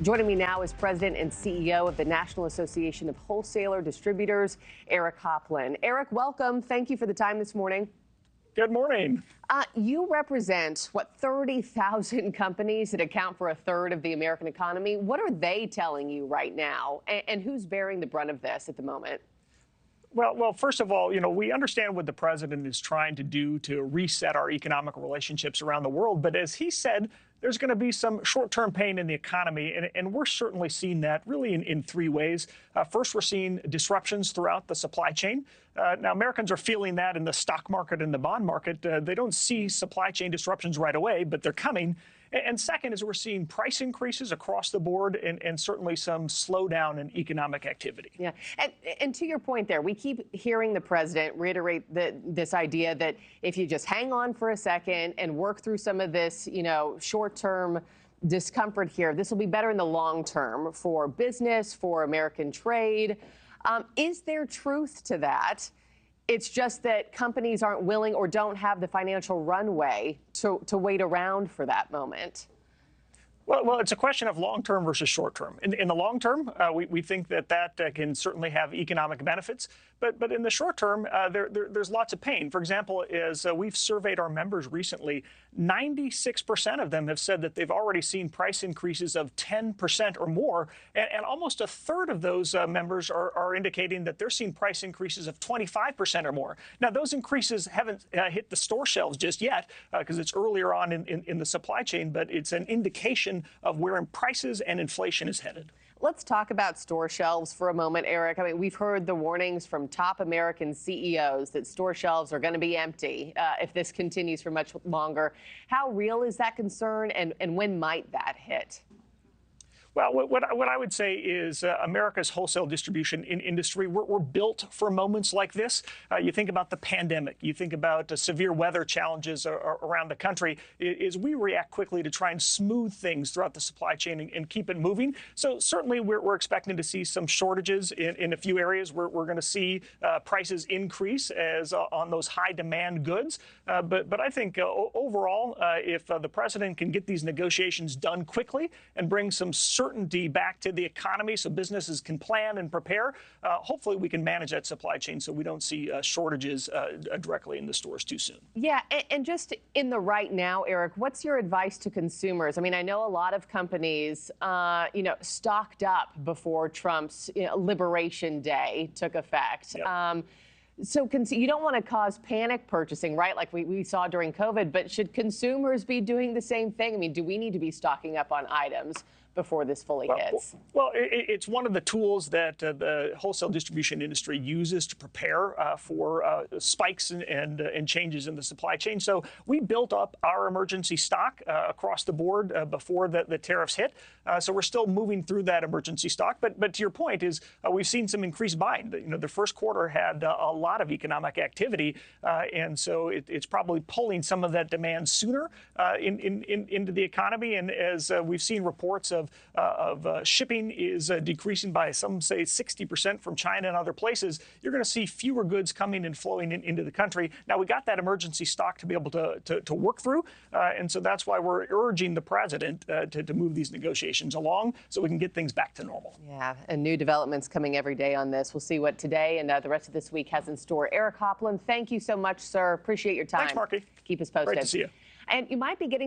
Joining me now is President and CEO of the National Association of Wholesaler-Distributors, Eric Hoplin. Eric, welcome. Thank you for the time this morning. Good morning. You represent, 30,000 companies that account for a third of the American economy. What are they telling you right now? And who's bearing the brunt of this at the moment? Well, first of all, we understand what the president is trying to do to reset our economic relationships around the world. But as he said, there's going to be some short-term pain in the economy. And we're certainly seeing that really in three ways. First, we're seeing disruptions throughout the supply chain. Now, Americans are feeling that in the stock market and the bond market. They don't see supply chain disruptions right away, but they're coming. And second is we're seeing price increases across the board and certainly some slowdown in economic activity. Yeah. And to your point there, we keep hearing the president reiterate this idea that if you just hang on for a second and work through some of this, short-term discomfort here, this will be better in the long term for business, for American trade. Is there truth to that? It's just that companies aren't willing or don't have the financial runway to wait around for that moment. Well, it's a question of long-term versus short-term. In the long term, we think that can certainly have economic benefits. But in the short term, there's lots of pain. For example, as we've surveyed our members recently, 96% of them have said that they've already seen price increases of 10% or more. And almost a third of those members are indicating that they're seeing price increases of 25% or more. Now, those increases haven't hit the store shelves just yet because it's earlier on in the supply chain, but it's an indication of where prices and inflation is headed. Let's talk about store shelves for a moment, Eric. I mean, we've heard the warnings from top American CEOs that store shelves are going to be empty if this continues for much longer. How real is that concern, and when might that hit? Well, what I would say is America's wholesale distribution industry, we're built for moments like this. You think about the pandemic. You think about severe weather challenges around the country. Is we react quickly to try and smooth things throughout the supply chain and keep it moving. So certainly we're expecting to see some shortages in a few areas. We're going to see prices increase as on those high demand goods. But I think overall, if the president can get these negotiations done quickly and bring some certainty back to the economy so businesses can plan and prepare, hopefully we can manage that supply chain so we don't see shortages directly in the stores too soon. Yeah, and just in the right now, Eric, what's your advice to consumers? I mean, I know a lot of companies, stocked up before Trump's Liberation Day took effect. Yep. So you don't want to cause panic purchasing, right, like we saw during COVID, but should consumers be doing the same thing? I mean, do we need to be stocking up on items before this fully hits? Well, it's one of the tools that the wholesale distribution industry uses to prepare for spikes and changes in the supply chain. So we built up our emergency stock across the board before the tariffs hit. So we're still moving through that emergency stock. But to your point is we've seen some increased buying. The first quarter had a lot of economic activity. And so it's probably pulling some of that demand sooner into the economy. And as we've seen reports of shipping is decreasing by, some say, 60% from China and other places, you're going to see fewer goods coming and flowing into the country. Now, we got that emergency stock to be able to work through. And so that's why we're urging the president to move these negotiations along so we can get things back to normal. Yeah, and new developments coming every day on this. We'll see what today and the rest of this week has in store. Eric Hoplin, thank you so much, sir. Appreciate your time. Thanks, Marky. Keep us posted. Great to see you. And you might be getting